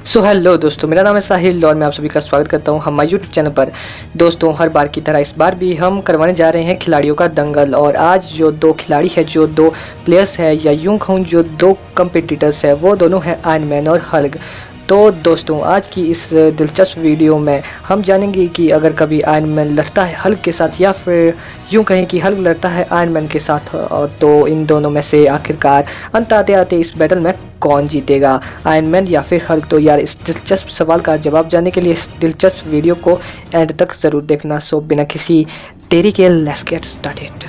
So hello दोस्तों, मेरा नाम है साहिल और मैं आप सभी का स्वागत करता हूं हमारे यूट्यूब चैनल पर। दोस्तों, हर बार की तरह इस बार भी हम करवाने जा रहे हैं खिलाड़ियों का दंगल। और आज जो दो खिलाड़ी हैं, जो दो प्लेयर्स हैं, या यूं कहूँ जो दो कंपिटिटर्स हैं, वो दोनों हैं आयरन मैन और हल्क। तो दोस्तों, आज की इस दिलचस्प वीडियो में हम जानेंगे कि अगर कभी आयरन मैन लड़ता है हल्क के साथ, या फिर यूं कहें कि हल्क लड़ता है आयरन मैन के साथ, तो इन दोनों में से आखिरकार अंत आते आते इस बैटल में कौन जीतेगा, आयरन मैन या फिर हल्क। तो यार, इस दिलचस्प सवाल का जवाब जानने के लिए इस दिलचस्प वीडियो को एंड तक ज़रूर देखना। सो बिना किसी देरी के लेट्स गेट स्टार्टेड।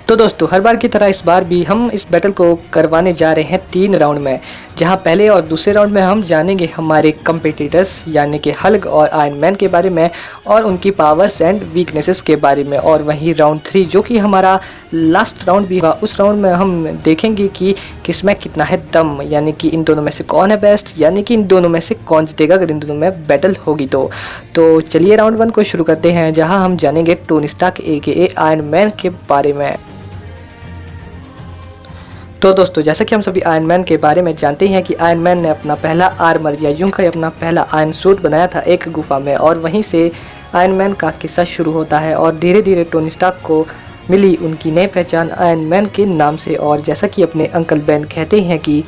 तो दोस्तों, हर बार की तरह इस बार भी हम इस बैटल को करवाने जा रहे हैं 3 राउंड में, जहां पहले और दूसरे राउंड में हम जानेंगे हमारे कंपिटिटर्स यानी कि हल्क और आयरन मैन के बारे में और उनकी पावर्स एंड वीकनेसेस के बारे में। और वहीं राउंड 3 जो कि हमारा लास्ट राउंड भी होगा, उस राउंड में हम देखेंगे कि किसमें कितना है दम, यानी कि इन दोनों में से कौन है बेस्ट, यानी कि इन दोनों में से कौन जीतेगा अगर इन दोनों में बैटल होगी। तो चलिए राउंड 1 को शुरू करते हैं, जहाँ हम जानेंगे Tony Stark AKA Iron Man के बारे में। तो दोस्तों, जैसा कि हम सभी आयरन मैन के बारे में जानते हैं कि आयरन मैन ने अपना पहला आर्मर या यूं कहें अपना पहला आयरन सूट बनाया था एक गुफा में, और वहीं से आयरन मैन का किस्सा शुरू होता है। और धीरे धीरे टोनी स्टार्क को मिली उनकी नई पहचान आयरन मैन के नाम से। और जैसा कि अपने अंकल बेन कहते हैं कि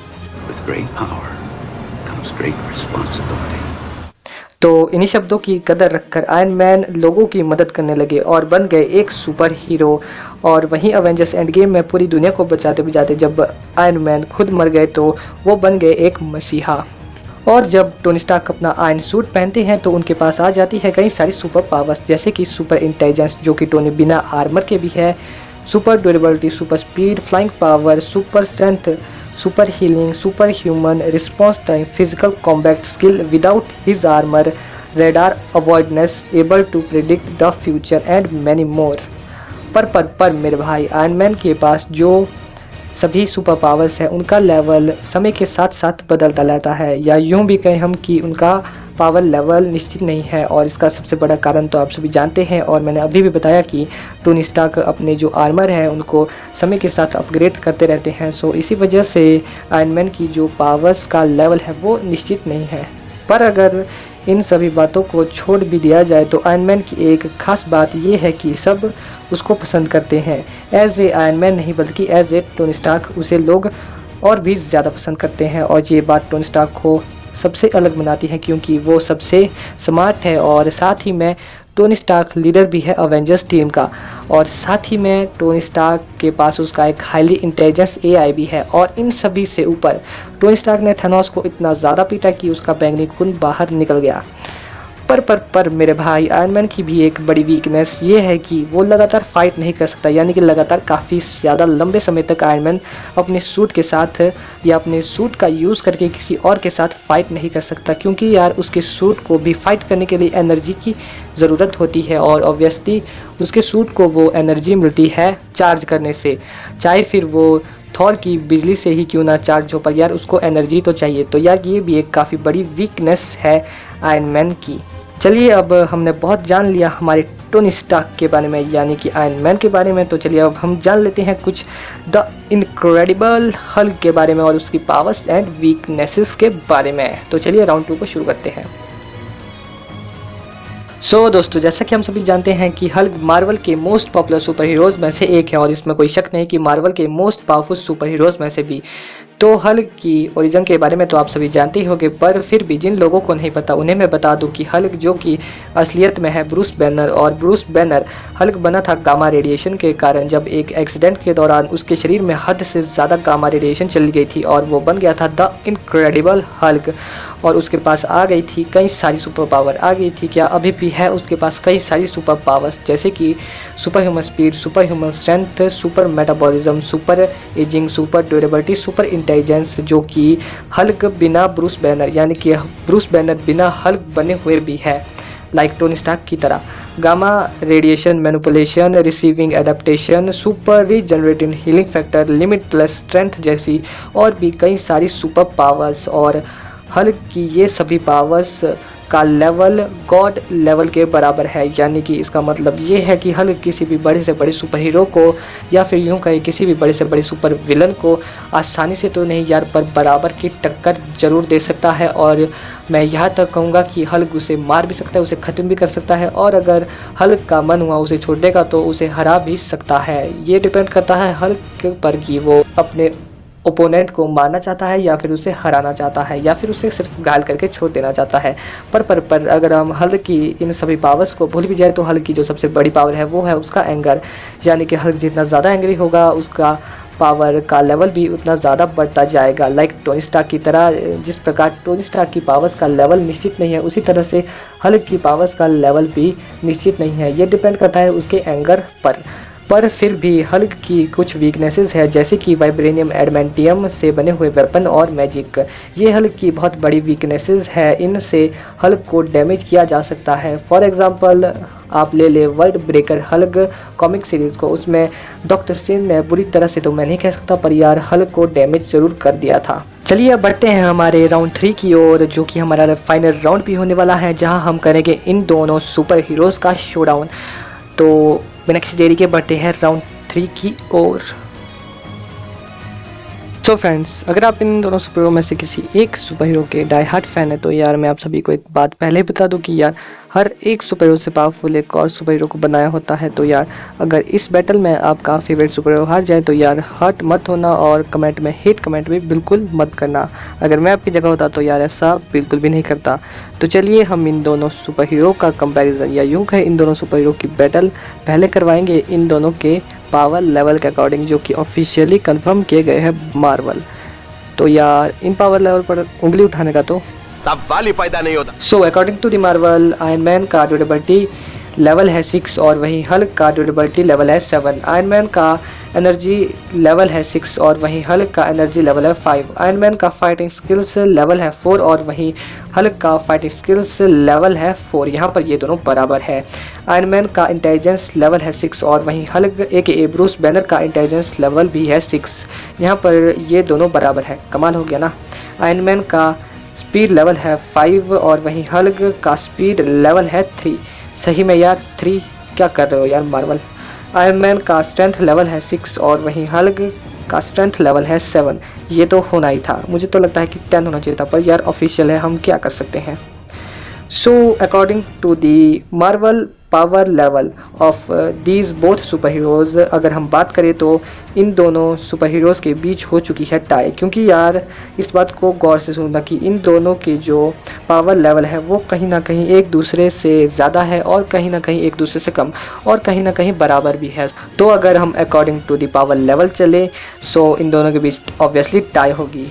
तो इन्हीं शब्दों की कदर रखकर आयरन मैन लोगों की मदद करने लगे और बन गए एक सुपर हीरो। और वहीं अवेंजर्स एंड गेम में पूरी दुनिया को बचाते बचाते जब आयरन मैन खुद मर गए, तो वो बन गए एक मसीहा। और जब टोनी स्टार्क अपना आयरन सूट पहनते हैं तो उनके पास आ जाती है कई सारी सुपर पावर्स, जैसे कि सुपर इंटेलिजेंस जो कि टोनी बिना आर्मर के भी है, super durability, super speed, flying power, super strength, super healing, super human response time, physical combat skill without his armour, radar avoidance, able to predict the future and many more. पर मेरे भाई, iron Man के पास जो सभी super powers हैं उनका level समय के साथ साथ बदलता रहता है, या यूं भी कहें हम कि उनका पावर लेवल निश्चित नहीं है। और इसका सबसे बड़ा कारण तो आप सभी जानते हैं, और मैंने अभी भी बताया कि टोनी स्टार्क अपने जो आर्मर है उनको समय के साथ अपग्रेड करते रहते हैं। सो इसी वजह से आयरन मैन की जो पावर्स का लेवल है वो निश्चित नहीं है। पर अगर इन सभी बातों को छोड़ भी दिया जाए तो आयरन मैन की एक खास बात ये है कि सब उसको पसंद करते हैं। एज ए आयरन मैन नहीं बल्कि एज ए टोनी स्टार्क उसे लोग और भी ज़्यादा पसंद करते हैं। और ये बात टोनी स्टार्क को सबसे अलग बनाती है, क्योंकि वो सबसे स्मार्ट है, और साथ ही में टोनी स्टार्क लीडर भी है अवेंजर्स टीम का। और साथ ही में टोनी स्टार्क के पास उसका एक हाईली इंटेलिजेंस AI भी है। और इन सभी से ऊपर टोनी स्टार्क ने थैनोस को इतना ज़्यादा पीटा कि उसका बैंगनी खून बाहर निकल गया। पर मेरे भाई, आयरन मैन की भी एक बड़ी वीकनेस ये है कि वो लगातार फाइट नहीं कर सकता, यानी कि लगातार काफ़ी ज़्यादा लंबे समय तक आयरन मैन अपने सूट के साथ या अपने सूट का यूज़ करके किसी और के साथ फाइट नहीं कर सकता, क्योंकि यार उसके सूट को भी फाइट करने के लिए एनर्जी की ज़रूरत होती है। और ऑब्वियसली उसके सूट को वो एनर्जी मिलती है चार्ज करने से, चाहे फिर वो थॉर की बिजली से ही क्यों ना चार्ज हो, पर यार उसको एनर्जी तो चाहिए। तो यार ये भी एक काफ़ी बड़ी वीकनेस है आयरन मैन की। चलिए, अब हमने बहुत जान लिया हमारे टोनी स्टार्क के बारे में, यानी कि आयरन मैन के बारे में। तो चलिए अब हम जान लेते हैं कुछ द इनक्रेडिबल हल्क के बारे में और उसकी पावर्स एंड वीकनेसेस के बारे में। तो चलिए राउंड 2 को शुरू करते हैं। सो दोस्तों, जैसा कि हम सभी जानते हैं कि हल्क मार्वल के मोस्ट पॉपुलर सुपर हीरोज़ में से एक है, और इसमें कोई शक नहीं कि मार्वल के मोस्ट पावरफुल सुपर हीरोज़ में से भी। तो हल्क की ओरिजिन के बारे में तो आप सभी जानते ही होंगे, पर फिर भी जिन लोगों को नहीं पता उन्हें मैं बता दूं कि हल्क जो कि असलियत में है ब्रूस बैनर, और ब्रूस बैनर हल्क बना था गामा रेडिएशन के कारण, जब एक एक्सीडेंट के दौरान उसके शरीर में हद से ज़्यादा गामा रेडिएशन चली गई थी और वो बन गया था द इनक्रेडिबल हल्क। और उसके पास आ गई थी कई सारी सुपर पावर, आ गई थी क्या, अभी भी है उसके पास कई सारी सुपर पावर्स, जैसे कि super human speed, super human strength, super metabolism, super ageing, super durability, super intelligence, जो कि हल्क बिना ब्रूस बैनर यानी कि ब्रूस बैनर बिना हल्क बने हुए भी है, लाइक टोनी स्टार्क की तरह। Gamma radiation manipulation, receiving adaptation, super regenerative healing factor, limitless strength जैसी और भी कई सारी सुपर पावर्स। और हल्क की ये सभी पावर्स का लेवल गॉड लेवल के बराबर है। यानी कि इसका मतलब ये है कि हल्क किसी भी बड़े से बड़े सुपर हीरो को या फिर यूं कहें किसी भी बड़े से बड़े सुपर विलन को आसानी से तो नहीं यार, पर बराबर की टक्कर जरूर दे सकता है। और मैं यहाँ तक कहूँगा कि हल्क उसे मार भी सकता है, उसे ख़त्म भी कर सकता है, और अगर हल्क का मन हुआ उसे छोड़ने का तो उसे हरा भी सकता है। ये डिपेंड करता है हल्क पर कि वो अपने ओपोनेंट को मारना चाहता है या फिर उसे हराना चाहता है या फिर उसे सिर्फ घायल करके छोड़ देना चाहता है। पर अगर हम हल्क की इन सभी पावर्स को भूल भी जाए तो हल्क की जो सबसे बड़ी पावर है वो है उसका एंगर। यानी कि हल्क जितना ज़्यादा एंग्री होगा उसका पावर का लेवल भी उतना ज़्यादा बढ़ता जाएगा। लाइक टोनी स्टार्क की तरह, जिस प्रकार टोनी स्टार्क की पावर्स का लेवल निश्चित नहीं है उसी तरह से हल्क की पावर्स का लेवल भी निश्चित नहीं है। ये डिपेंड करता है उसके एंगर पर फिर भी हल्क की कुछ वीकनेसेस है, जैसे कि वाइब्रेनियम एडमेंटियम से बने हुए वेपन और मैजिक। ये हल्क की बहुत बड़ी वीकनेसेस है, इनसे हल्क को डैमेज किया जा सकता है। फॉर एग्जांपल आप ले ले world breaker Hulk comic series को, उसमें डॉक्टर स्ट्रेंज ने बुरी तरह से तो मैं नहीं कह सकता पर यार हल्क को डैमेज ज़रूर कर दिया था। चलिए अब बढ़ते हैं हमारे राउंड 3 की ओर, जो कि हमारा फाइनल राउंड भी होने वाला है, जहां हम करेंगे इन दोनों सुपर हीरोज़ का शोडाउन। तो बिना किसी देरी के बढ़ते हैं राउंड 3 की ओर। सो फ्रेंड्स, अगर आप इन दोनों सुपर हीरो में से किसी एक सुपर हीरो के डाई हार्ट फैन है तो यार मैं आप सभी को एक बात पहले ही बता दूं कि यार हर एक सुपर हीरो से पावरफुल एक और सुपर हीरो को बनाया होता है। तो यार अगर इस बैटल में आपका फेवरेट सुपर हीरो हार जाए तो यार हर्ट मत होना और कमेंट में हेट कमेंट भी बिल्कुल मत करना। अगर मैं आपकी जगह होता तो यार ऐसा बिल्कुल भी नहीं करता। तो चलिए हम इन दोनों सुपर हीरो का कंपैरिजन या यूँ कहें इन दोनों सुपर हीरो की बैटल पहले करवाएंगे इन दोनों के पावर लेवल के अकॉर्डिंग, जो कि ऑफिशियली कंफर्म किए गए हैं मार्वल। तो यार इन पावर लेवल पर उंगली उठाने का तो सवाल ही पैदा नहीं होता। So according to the Marvel, Iron Man का ड्यूरेबिलिटी लेवल है 6 और वहीं हल्क का ड्यूरेबिलिटी लेवल है 7। आयरन मैन का एनर्जी लेवल है 6 और वहीं हल्क का एनर्जी लेवल है 5। आयरन मैन का फाइटिंग स्किल्स लेवल है 4 और वहीं हल्क का फाइटिंग स्किल्स लेवल है 4। यहाँ पर ये दोनों बराबर है। आयरन मैन का इंटेलिजेंस लेवल है 6 और वहीं हल्क AKA ब्रूस बैनर का इंटेलिजेंस लेवल भी है 6। यहाँ पर ये दोनों बराबर है। कमाल हो गया ना। आयरन मैन का स्पीड लेवल है 5 और वहीं हल्क का स्पीड लेवल है 3। सही में यार 3 क्या कर रहे हो यार मार्वल। आयरन मैन का स्ट्रेंथ लेवल है 6 और वहीं हल्क का स्ट्रेंथ लेवल है 7। ये तो होना ही था, मुझे तो लगता है कि 10 होना चाहिए था, पर यार ऑफिशियल है, हम क्या कर सकते हैं। So according to the Marvel power level of these both superheroes, अगर हम बात करें तो इन दोनों सुपर हीरोज़ के बीच हो चुकी है टाई। क्योंकि यार इस बात को गौर से सुनना कि इन दोनों के जो पावर लेवल है वो कहीं ना कहीं एक दूसरे से ज़्यादा है और कहीं ना कहीं एक दूसरे से कम और कहीं ना कहीं बराबर भी है। तो अगर हम according to the power level चले सो इन दोनों के बीच ऑब्वियसली टाई होगी।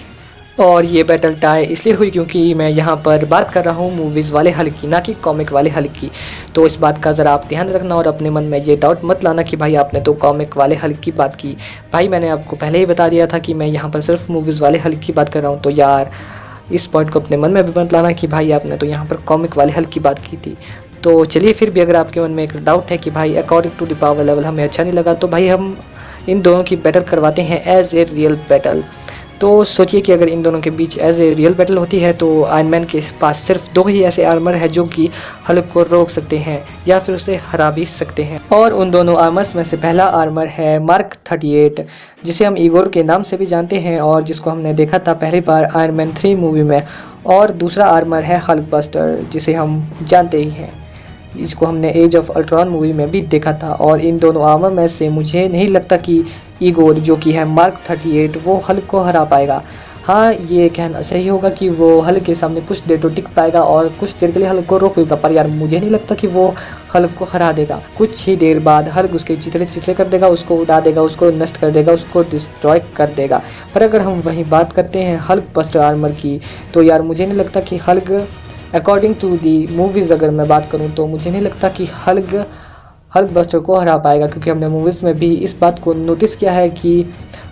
और ये बैटल टाई इसलिए हुई क्योंकि मैं यहाँ पर बात कर रहा हूँ मूवीज़ वाले हल्क की, ना कि कॉमिक वाले हल्क की। तो इस बात का ज़रा आप ध्यान रखना और अपने मन में ये डाउट मत लाना कि भाई आपने तो कॉमिक वाले हल्क की बात की। भाई मैंने आपको पहले ही बता दिया था कि मैं यहाँ पर सिर्फ मूवीज़ वाले हल्क की बात कर रहा हूँ। तो यार इस पॉइंट को अपने मन में भी मत लाना कि भाई आपने तो यहाँ पर कॉमिक वाले हल्क की बात की थी। तो चलिए फिर भी अगर आपके मन में एक डाउट है कि भाई according to the power level हमें अच्छा नहीं लगा, तो भाई हम इन दोनों की बैटल करवाते हैं एज ए रियल बैटल। तो सोचिए कि अगर इन दोनों के बीच एज ए रियल बैटल होती है तो आयरन मैन के पास सिर्फ 2 ही ऐसे आर्मर है जो कि हल्क को रोक सकते हैं या फिर उसे हरा भी सकते हैं। और उन दोनों आर्मर्स में से पहला आर्मर है मार्क 38, जिसे हम ईगोर के नाम से भी जानते हैं और जिसको हमने देखा था पहली बार आयरन मैन 3 मूवी में। और दूसरा आर्मर है हल्क बस्टर, जिसे हम जानते ही हैं, जिसको हमने एज ऑफ अल्ट्रॉन मूवी में भी देखा था। और इन दोनों आर्मर में से मुझे नहीं लगता कि ईगोर जो कि है मार्क 38 वो हल्क को हरा पाएगा। हाँ ये कहना सही होगा कि वो हल्क के सामने कुछ देर तो टिक पाएगा और कुछ देर के लिए हल्क को रोक देगा, पर यार मुझे नहीं लगता कि वो हल्क को हरा देगा। कुछ ही देर बाद हल्क उसके चितले चितले कर देगा, उसको उड़ा देगा, उसको नष्ट कर देगा, उसको डिस्ट्रॉय कर देगा। पर अगर हम वहीं बात करते हैं हल्क बस्टर आर्मर की, तो यार मुझे नहीं लगता कि Hulk according to the movies अगर मैं बात करूँ तो मुझे नहीं लगता कि हल्क बस्टर को हरा पाएगा। क्योंकि हमने मूवीज़ में भी इस बात को नोटिस किया है कि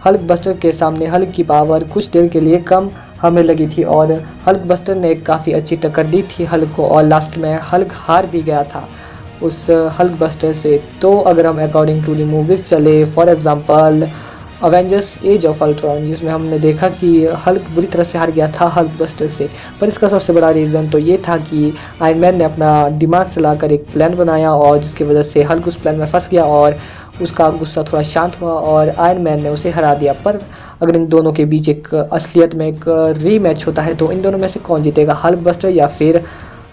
हल्क बस्टर के सामने हल्क की पावर कुछ देर के लिए कम हमें लगी थी और हल्क बस्टर ने काफ़ी अच्छी टक्कर दी थी हल्क को और लास्ट में हल्क हार भी गया था उस हल्क बस्टर से। तो अगर हम अकॉर्डिंग टू दी मूवीज़ चले, for example Avengers as of Ultron, जिसमें हमने देखा कि हल्क बुरी तरह से हार गया था हल्क बस्टर से। पर इसका सबसे बड़ा रीज़न तो ये था कि आयरन मैन ने अपना दिमाग चलाकर एक प्लान बनाया और जिसकी वजह से हल्क उस प्लान में फंस गया और उसका गुस्सा थोड़ा शांत हुआ और आयरन मैन ने उसे हरा दिया। पर अगर इन दोनों के बीच एक असलियत में एक रीमैच होता है तो इन दोनों में से कौन जीतेगा, हल्क बस्टर या फिर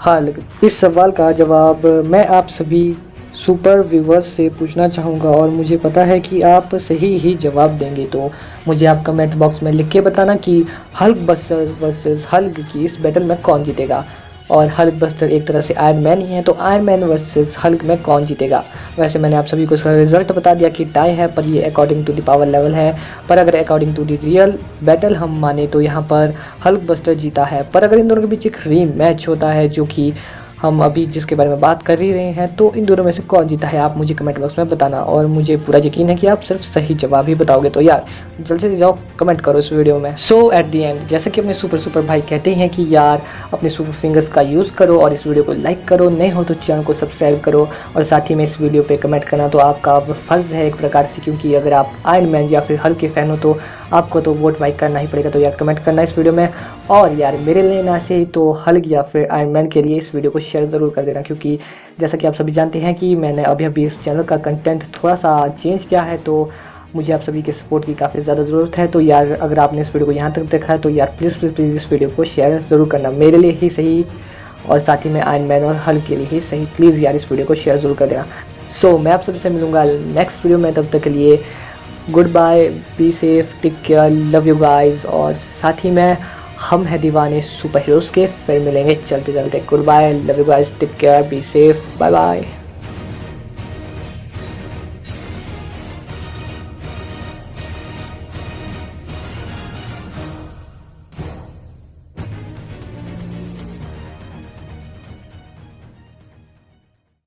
हल्क? इस सवाल का जवाब मैं आप सभी सुपर व्यूवर्स से पूछना चाहूँगा और मुझे पता है कि आप सही ही जवाब देंगे। तो मुझे आप कमेंट बॉक्स में लिख के बताना कि हल्क बस्टर वर्सेस हल्क की इस बैटल में कौन जीतेगा। और हल्क बस्टर एक तरह से आयरन मैन ही है, तो आयरन मैन वर्सेस हल्क में कौन जीतेगा? वैसे मैंने आप सभी को इसका रिजल्ट बता दिया कि टाई है, पर ये according to the power level है। पर अगर according to the real battle हम माने तो यहाँ पर हल्क बस्टर जीता है। पर अगर इन दोनों के बीच एक रीमैच होता है, जो कि हम अभी जिसके बारे में बात कर ही रहे हैं, तो इन दोनों में से कौन जीता है आप मुझे कमेंट बॉक्स में बताना। और मुझे पूरा यकीन है कि आप सिर्फ सही जवाब ही बताओगे। तो यार जल्द से जाओ कमेंट करो इस वीडियो में। सो एट दी एंड, जैसे कि अपने सुपर भाई कहते हैं कि यार अपने सुपर फिंगर्स का यूज़ करो और इस वीडियो को लाइक करो, नहीं हो तो चैनल को सब्सक्राइब करो और साथ ही में इस वीडियो पे कमेंट करना तो आपका फ़र्ज़ है एक प्रकार से, क्योंकि अगर आप आयरन मैन या फिर हल्क के फ़ैन हो तो आपको तो वोट भाई करना ही पड़ेगा। तो यार कमेंट करना इस वीडियो में। और यार मेरे लिए ना से तो हल्क या फिर आयरन मैन के लिए इस वीडियो को शेयर ज़रूर कर देना, क्योंकि जैसा कि आप सभी जानते हैं कि मैंने अभी इस चैनल का कंटेंट थोड़ा सा चेंज किया है, तो मुझे आप सभी के सपोर्ट की काफ़ी ज़्यादा ज़रूरत है। तो यार अगर आपने इस वीडियो को यहाँ तक देखा है तो यार प्लीज़ इस वीडियो को शेयर ज़रूर करना, मेरे लिए ही सही और साथ ही में आयरन मैन और हल्क के लिए ही सही। प्लीज़ यार इस वीडियो को शेयर ज़रूर कर देना। सो मैं आप सभी से मिलूँगा नेक्स्ट वीडियो में, तब तक के लिए goodbye, be safe, take care, love you guys. और साथ ही में हम हैं दीवाने सुपर हीरोज़ के, फिर मिलेंगे चलते चलते। Goodbye, love you guys, take care, be safe, bye bye.